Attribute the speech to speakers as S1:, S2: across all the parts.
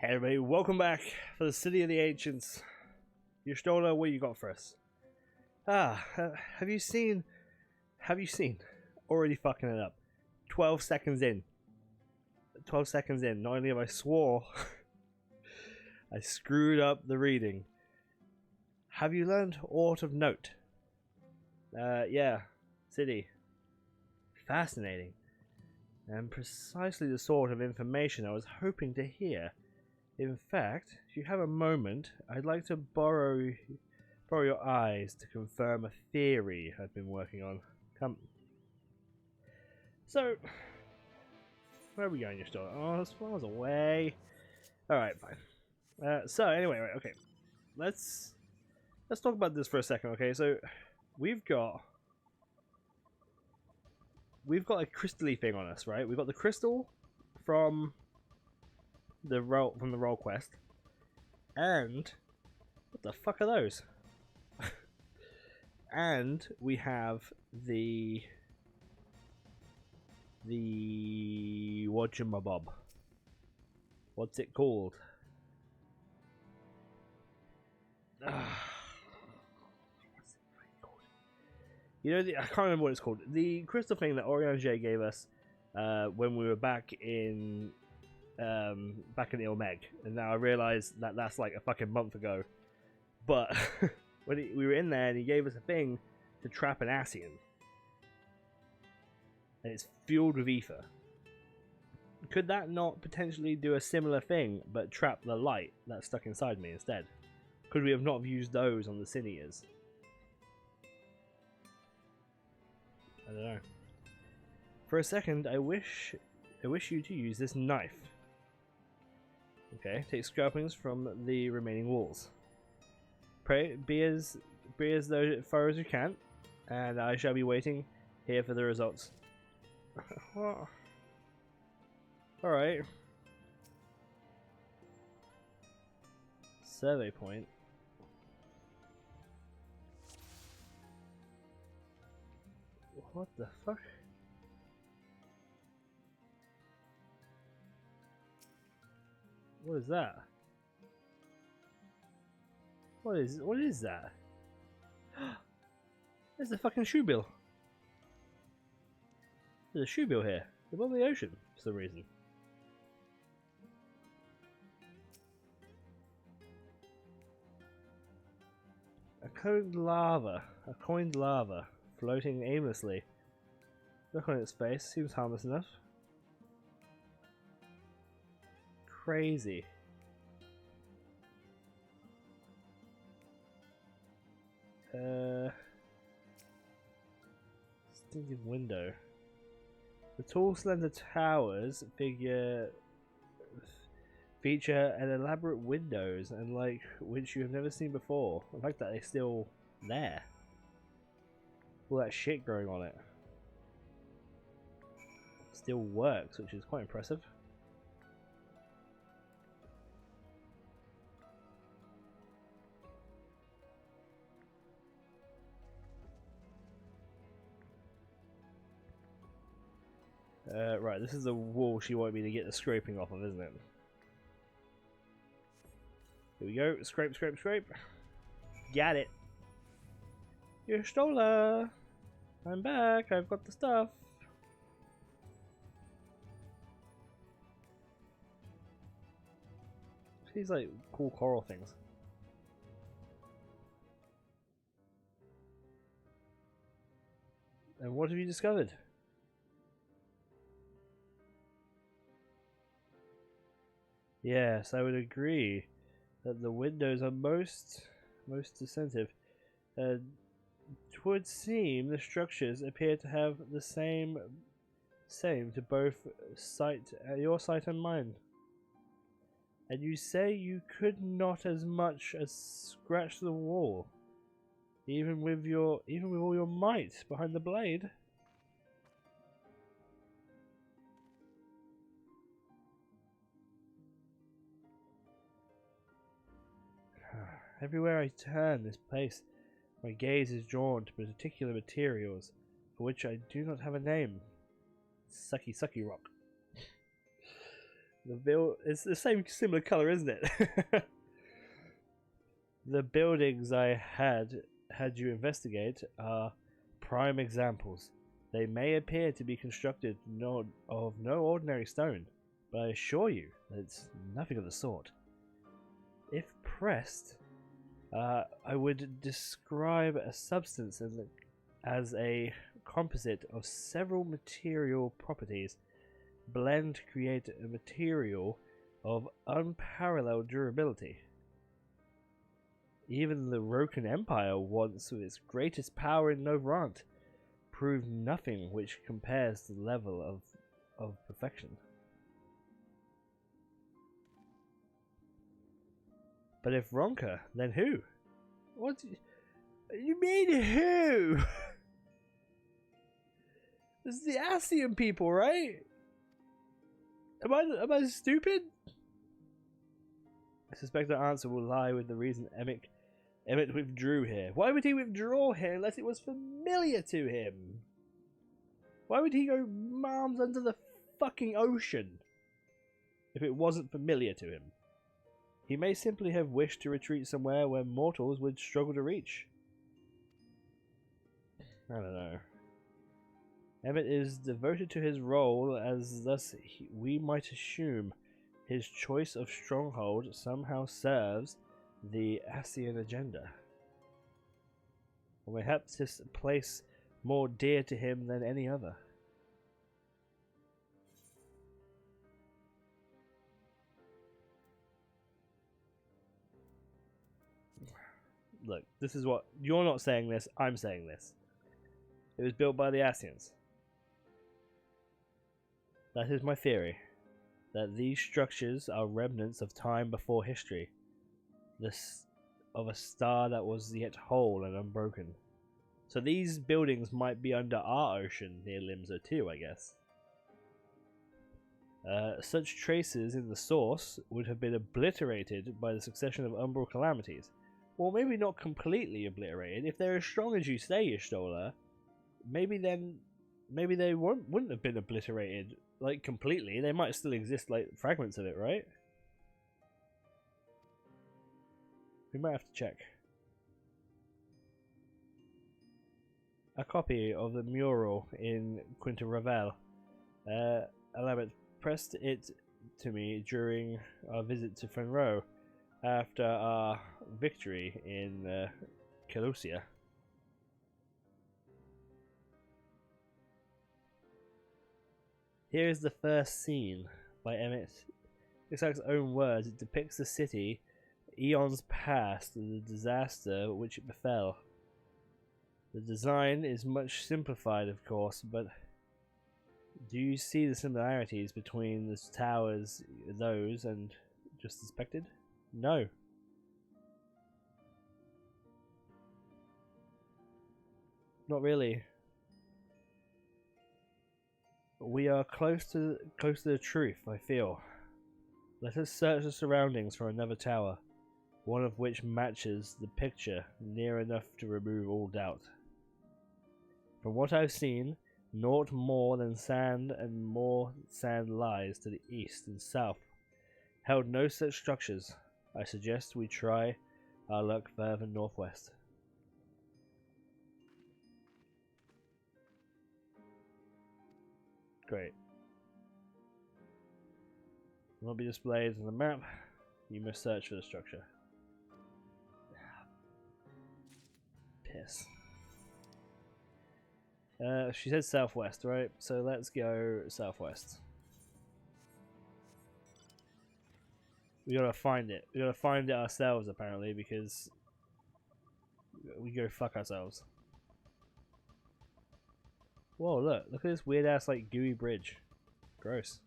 S1: Hey everybody, welcome back for the City of the Ancients. Yustola, what you got for us? Have you seen, already fucking it up. 12 seconds in. 12 seconds in, not only have I swore, I screwed up the reading. Have you learned aught of note? Yeah, City. Fascinating. And precisely the sort of information I was hoping to hear. In fact, if you have a moment, I'd like to borrow your eyes to confirm a theory I've been working on. Come. So, where are we going, Yustola? Oh, this miles away. Alright, fine. So, anyway, right, okay. Let's talk about this for a second, okay? So, we've got a crystal-y thing on us, right? We've got the crystal from the roll quest, and what the fuck are those? And we have the whatchamabob. What's it called? You know, I can't remember what it's called. The crystal thing that Oriange gave us when we were back in the Omeg, and now I realise that that's like a fucking month ago. But when we were in there, and he gave us a thing to trap an Ascian, and it's fueled with ether. Could that not potentially do a similar thing, but trap the light that's stuck inside me instead? Could we have not used those on the Sinias? I don't know. For a second, I wish you to use this knife. Okay, take scrapings from the remaining walls. Pray, be as far as you can, and I shall be waiting here for the results. Alright. Survey point. What the fuck? What is that? What is that? There's a fucking shoe bill. There's a shoe bill here. Above the ocean for some reason. A coined lava, floating aimlessly. Look on its face, seems harmless enough. Crazy. Distinctive window. The tall, slender towers feature an elaborate windows and which you have never seen before. The fact that they're still there. All that shit growing on it. Still works, which is quite impressive. Right, this is the wall she wanted me to get the scraping off of, isn't it? Here we go. Scrape, scrape, scrape. Got it. Yustola! I'm back. I've got the stuff. These like cool coral things. And what have you discovered? Yes, I would agree that the windows are most deceptive. It would seem the structures appear to have the same to both your sight and mine. And you say you could not as much as scratch the wall, even with all your might behind the blade. Everywhere I turn this place, my gaze is drawn to particular materials for which I do not have a name. Sucky rock. It's the same similar color, isn't it? The buildings I had you investigate are prime examples. They may appear to be constructed of no ordinary stone, but I assure you that it's nothing of the sort. If pressed, I would describe a substance as a composite of several material properties blend to create a material of unparalleled durability. Even the Rokan Empire, once with its greatest power in Novrant, proved nothing which compares to the level of perfection. But if Ronka, then who? What you mean who? This is the Asian people, right? Am I stupid? I suspect the answer will lie with the reason Emmett withdrew here. Why would he withdraw here unless it was familiar to him? Why would he go miles under the fucking ocean if it wasn't familiar to him? He may simply have wished to retreat somewhere where mortals would struggle to reach. I don't know. Emmett is devoted to his role, as thus we might assume his choice of stronghold somehow serves the Asian agenda. Or perhaps this place more dear to him than any other. Look, this is what you're not saying this, I'm saying this. It was built by the Asians. That is my theory. That these structures are remnants of time before history. Of a star that was yet whole and unbroken. So these buildings might be under our ocean near Limsa too, I guess. Such traces in the source would have been obliterated by the succession of umbral calamities. Well, maybe not completely obliterated. If they're as strong as you say, Y'shtola, maybe they wouldn't have been obliterated like completely. They might still exist like fragments of it, right? We might have to check. A copy of the mural in Quinta Ravel. Alamet pressed it to me during our visit to Fenro after our victory in Kelusia. Here is the first scene by Emmett. Ixal's own words, it depicts the city eons past and the disaster which it befell. The design is much simplified, of course, but do you see the similarities between the towers, those, and just suspected? No. Not really. We are close to the truth, I feel. Let us search the surroundings for another tower, one of which matches the picture near enough to remove all doubt. From what I've seen, naught more than sand, and more sand lies to the east and south. Held no such structures. I suggest we try our luck further northwest. Great. Will not be displayed on the map. You must search for the structure. Piss. She said southwest, right? So let's go southwest. We gotta find it. We gotta find it ourselves, apparently, because we go fuck ourselves. Whoa, look at this weird ass like gooey bridge. Gross.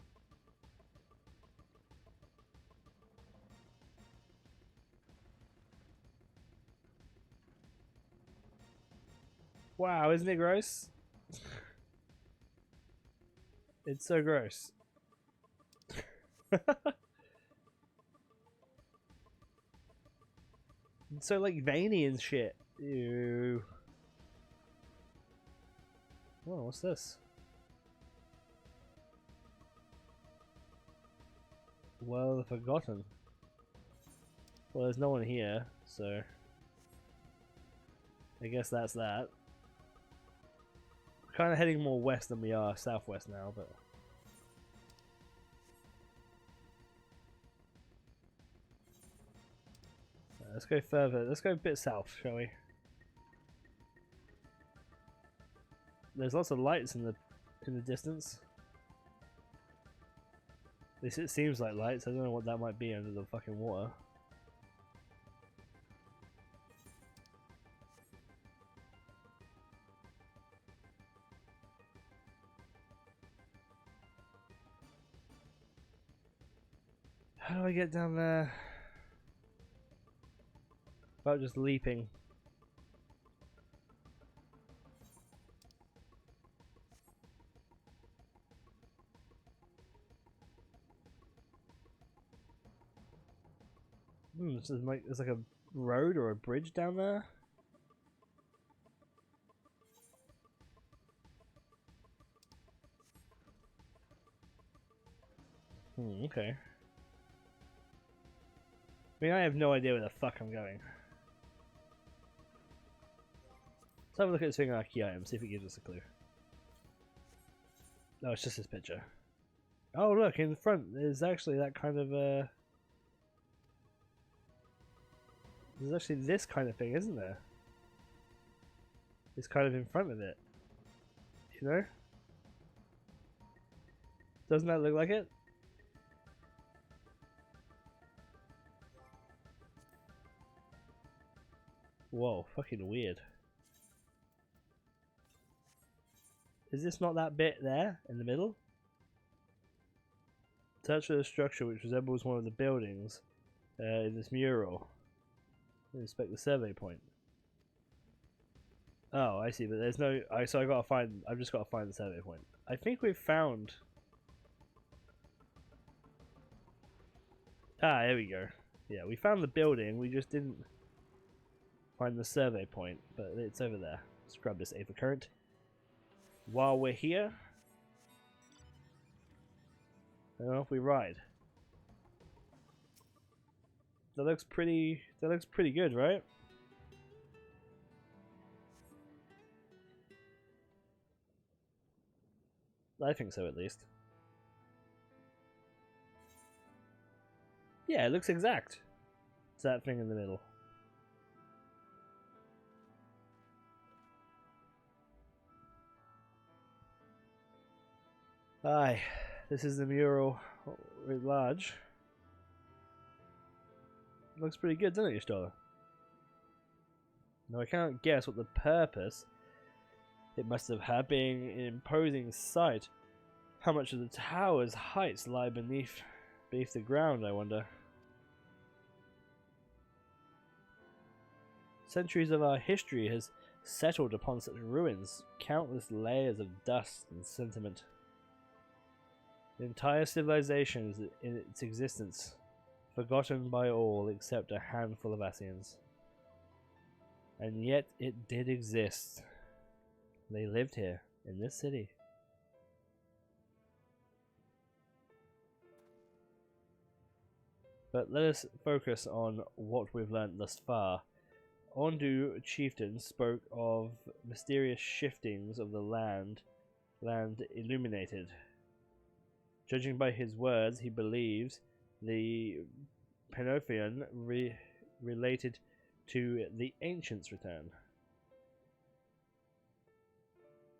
S1: Wow, isn't it gross? It's so gross. It's so like veiny and shit. Ew. Oh, what's this? Well, forgotten. Well, there's no one here, so I guess that's that. We're kind of heading more west than we are southwest now, but let's go further. Let's go a bit south, shall we? There's lots of lights in the distance. At least it seems like lights. I don't know what that might be under the fucking water. How do I get down there? About just leaping. This is like, there's like a road or a bridge down there. Okay. I mean, I have no idea where the fuck I'm going. Let's have a look at this thing on our key item, see if it gives us a clue. No, it's just this picture. Oh look, in the front there's actually that kind of there's actually this kind of thing, isn't there? It's kind of in front of it. You know? Doesn't that look like it? Whoa, fucking weird. Is this not that bit there in the middle? Touch of the structure which resembles one of the buildings in this mural. Inspect the survey point. Oh, I see, but there's no. So I've just got to find the survey point. I think we've found. Ah, there we go. Yeah, we found the building. We just didn't find the survey point, but it's over there. Let's grab this Aether Current. While we're here, and off we ride. That looks pretty good, right? I think so, at least. Yeah, it looks exact. It's that thing in the middle. Aye, this is the mural writ large. Looks pretty good, doesn't it, Yustola? Now I cannot guess what the purpose it must have had, being an imposing sight. How much of the tower's heights lie beneath the ground, I wonder. Centuries of our history has settled upon such ruins, countless layers of dust and sentiment. The entire civilization is in its existence, forgotten by all except a handful of Asians. And yet it did exist. They lived here, in this city. But let us focus on what we've learnt thus far. Ondu chieftain spoke of mysterious shiftings of the land illuminated. Judging by his words, he believes the Penophion related to the Ancients' return.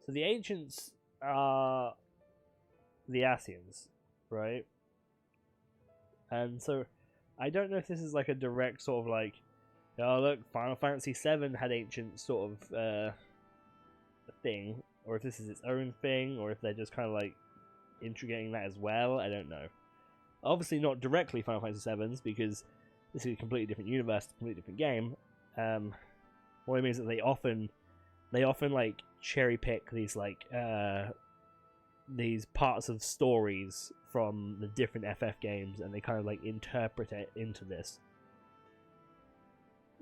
S1: So the Ancients are the Asians, right? And so I don't know if this is like a direct sort of like, oh look, Final Fantasy VII had Ancient sort of thing, or if this is its own thing, or if they're just kind of like integrating that as well. I don't know. Obviously not directly Final Fantasy VII's, because this is a completely different universe, completely different game. What it means is that they often like cherry pick these like these parts of stories from the different FF games, and they kind of like interpret it into this.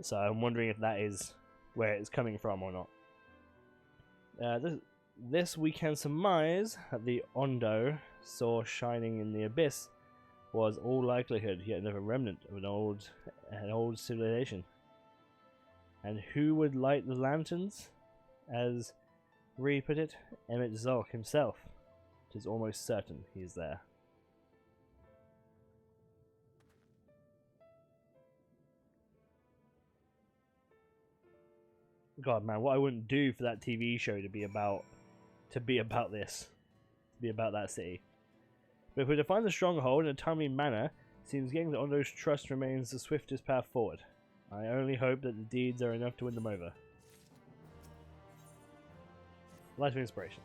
S1: So I'm wondering if that is where it's coming from or not. This we can surmise that the Ondo saw shining in the abyss was all likelihood yet another remnant of an old civilization. And who would light the lanterns? As Reed put it, Emmett Zolk himself. It is almost certain he is there. God, man, what I wouldn't do for that TV show to be about this, to be about that city. But if we define the stronghold in a timely manner, it seems getting to Ondo's trust remains the swiftest path forward. I only hope that the deeds are enough to win them over. Light of inspiration.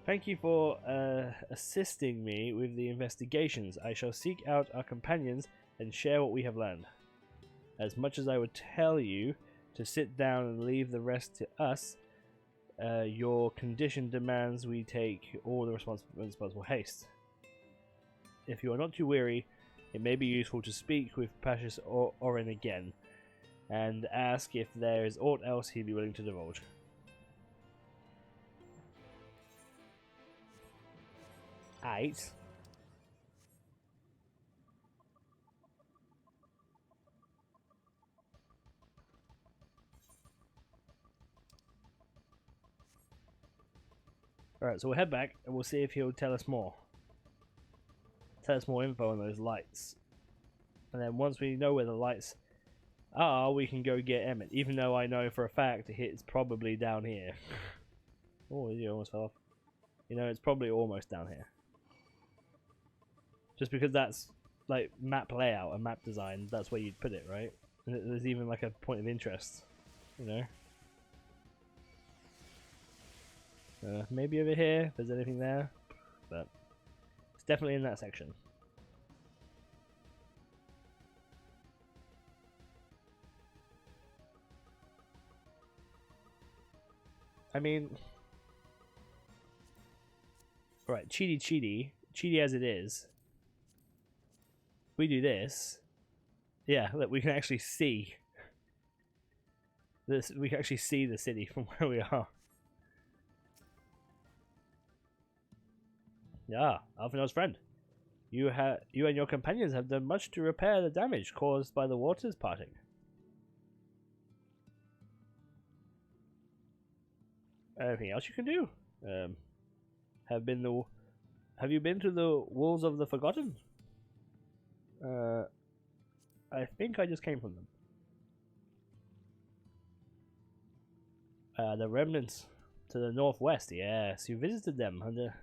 S1: Thank you for assisting me with the investigations. I shall seek out our companions and share what we have learned. As much as I would tell you to sit down and leave the rest to us, your condition demands we take all the responsible haste. If you are not too weary, it may be useful to speak with Pashas Orin again, and ask if there is aught else he'd be willing to divulge. Eight. Alright, so we'll head back and we'll see if he'll tell us more. Tell us more info on those lights. And then once we know where the lights are, we can go get Emmett. Even though I know for a fact it's probably down here. Oh, he almost fell off. You know, it's probably almost down here. Just because that's like map layout and map design, that's where you'd put it, right? And there's even like a point of interest, you know? Maybe over here, if there's anything there, but it's definitely in that section. I mean, right, cheaty as it is. If we do this, yeah, look, we can actually see this. We can actually see the city from where we are. Yeah, Alphinaud's friend. You and your companions have done much to repair the damage caused by the waters parting. Anything else you can do? Have you been to the Wolves of the Forgotten? I think I just came from them. The remnants to the northwest. Yes, you visited them under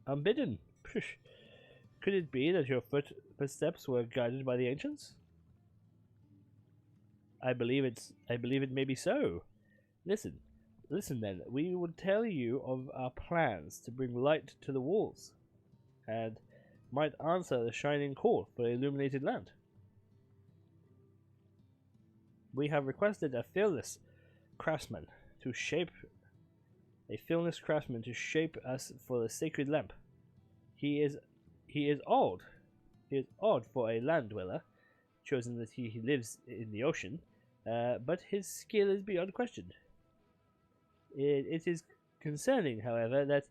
S1: unbidden. Could it be that your footsteps were guided by the ancients? I believe it may be so. Listen then. We will tell you of our plans to bring light to the walls, and might answer the shining call for the illuminated land. We have requested a fearless craftsman to shape us for the sacred lamp. He is odd. He is odd for a land dweller, chosen that he lives in the ocean, but his skill is beyond question. It is concerning, however, that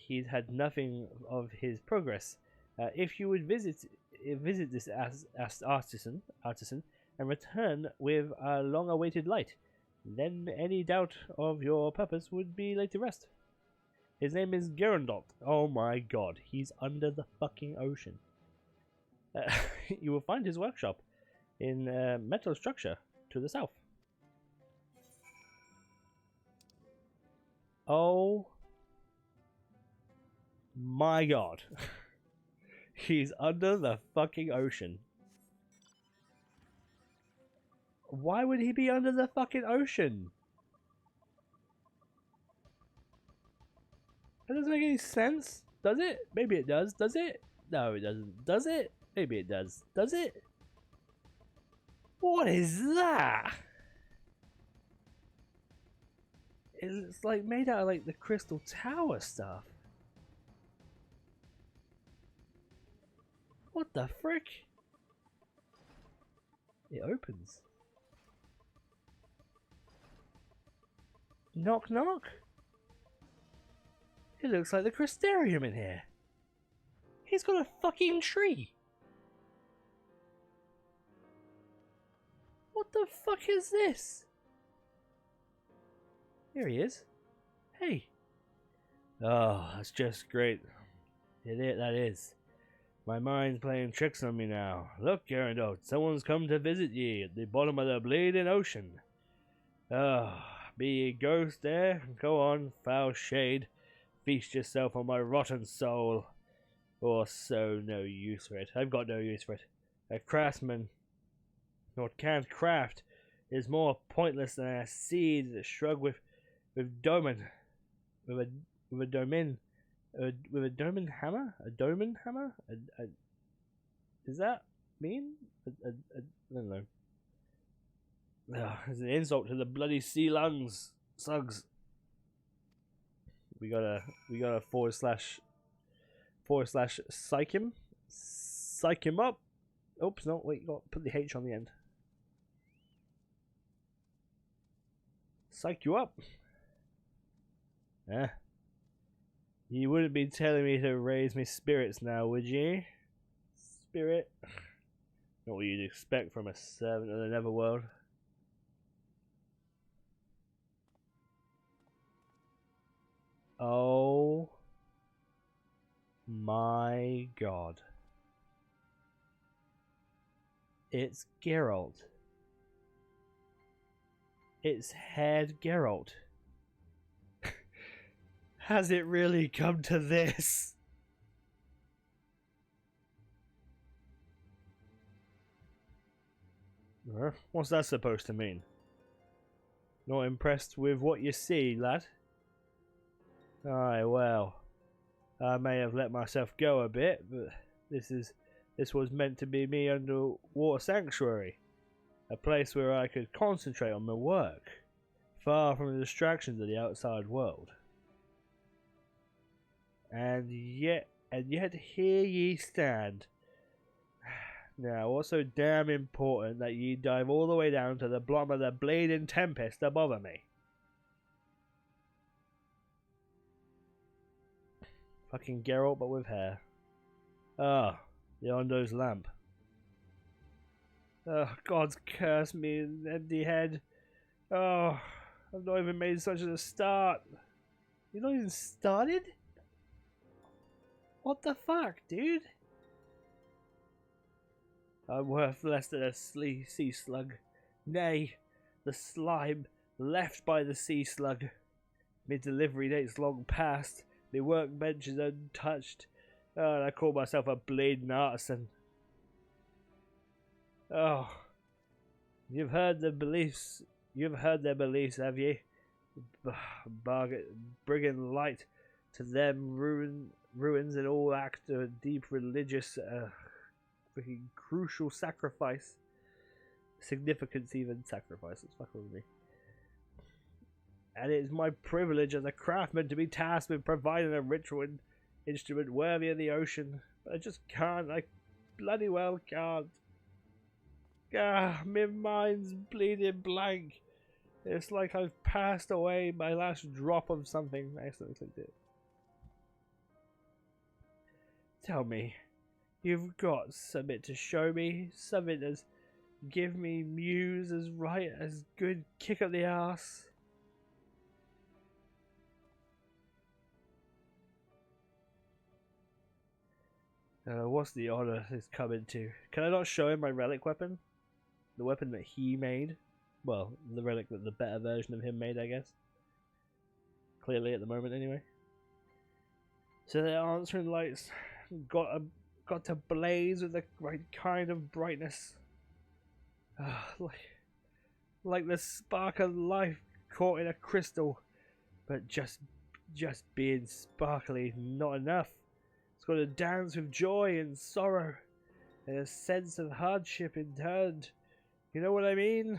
S1: he's had nothing of his progress. If you would visit this artisan and return with a long-awaited light, then any doubt of your purpose would be laid to rest. His name is Gerondalt. Oh my god, he's under the fucking ocean. You will find his workshop in metal structure to the south. Oh my god. He's under the fucking ocean. Why would he be under the fucking ocean? That doesn't make any sense. Does it? Maybe it does. Does it? No, it doesn't. Does it? Maybe it does. Does it? What is that? It's like made out of like the Crystal Tower stuff. What the frick? It opens. Knock knock. It looks like the Crystarium in here. He's got a fucking tree. What the fuck is this? Here he is. Hey. Oh, that's just great. That is. My mind's playing tricks on me now. Look, Gyarados, someone's come to visit ye at the bottom of the bleeding ocean. Oh, be ye ghost there? Go on, foul shade. Feast yourself on my rotten soul. Or so no use for it. I've got no use for it. A craftsman, or can't craft, is more pointless than a seed that shrug with domain. With a domain. With a domain hammer? A domain hammer? Does that mean? I don't know. It's an insult to the bloody sea lungs. Slugs. We gotta / psych him. Psych him up. Oops, no, wait, you gotta put the H on the end. Psych you up. You wouldn't be telling me to raise my spirits now, would you? Spirit? Not what you'd expect from a servant of the Netherworld. Oh my god. It's Geralt. It's head Geralt. Has it really come to this? What's that supposed to mean? Not impressed with what you see, lad? Aye, well, I may have let myself go a bit, but this was meant to be me underwater sanctuary, a place where I could concentrate on my work, far from the distractions of the outside world. And yet here ye stand. Now, what's so damn important that ye dive all the way down to the bottom of the bleeding tempest to bother me? Fucking Geralt, but with hair. Ah, Yondo's lamp. Oh, God's curse me, an empty head. Oh, I've not even made such a start. You've not even started? What the fuck, dude? I'm worth less than a sea slug. Nay, the slime left by the sea slug. My delivery date's long past. My workbench is untouched. Oh, and I call myself a bleeding artisan. Oh, you've heard their beliefs, have ye? Bringing light to them ruins and all act of deep religious, freaking crucial sacrifice. Significance even sacrifice. It's fucking with me. And it is my privilege as a craftsman to be tasked with providing a ritual instrument worthy of the ocean. But I just can't. I bloody well can't. My mind's bleeding blank. It's like I've passed away my last drop of something. I accidentally clicked it. Tell me, you've got something to show me? Something that's give me muse as right as good kick up the arse? What's the honor he's coming to? Can I not show him my relic weapon? The weapon that he made? Well, the relic that the better version of him made, I guess. Clearly at the moment, anyway. So the answering lights got to blaze with the right kind of brightness. Like the spark of life caught in a crystal. But just being sparkly, not enough. It's got to dance with joy and sorrow, and a sense of hardship in turn. You know what I mean?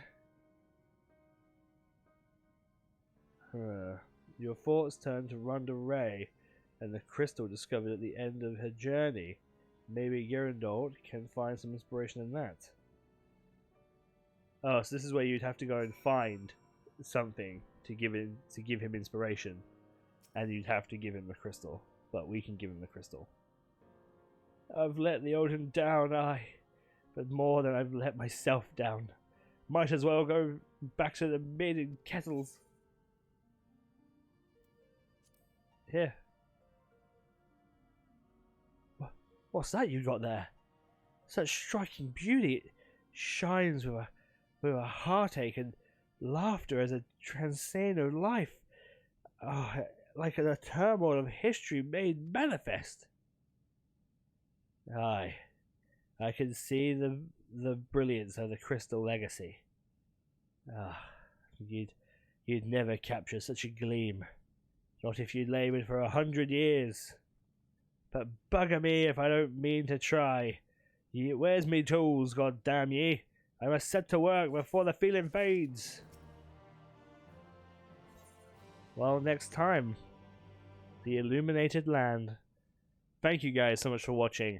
S1: Your thoughts turn to Ronda Ray, and the crystal discovered at the end of her journey. Maybe Gyarados can find some inspiration in that. Oh, so this is where you'd have to go and find something to give him inspiration, and you'd have to give him the crystal. But we can give him the crystal. I've let the Odin down, aye, but more than I've let myself down. Might as well go back to the maiden kettles. Here. What's that you got there? Such striking beauty. It shines with a heartache and laughter as a transcendent life. Oh, like a turmoil of history made manifest. Aye, I can see the brilliance of the crystal legacy. Ah, you'd never capture such a gleam, not if you'd laboured for 100 years. But bugger me if I don't mean to try. Where's me tools, god damn ye? I must set to work before the feeling fades. Well, next time, the Illuminated Land. Thank you guys so much for watching.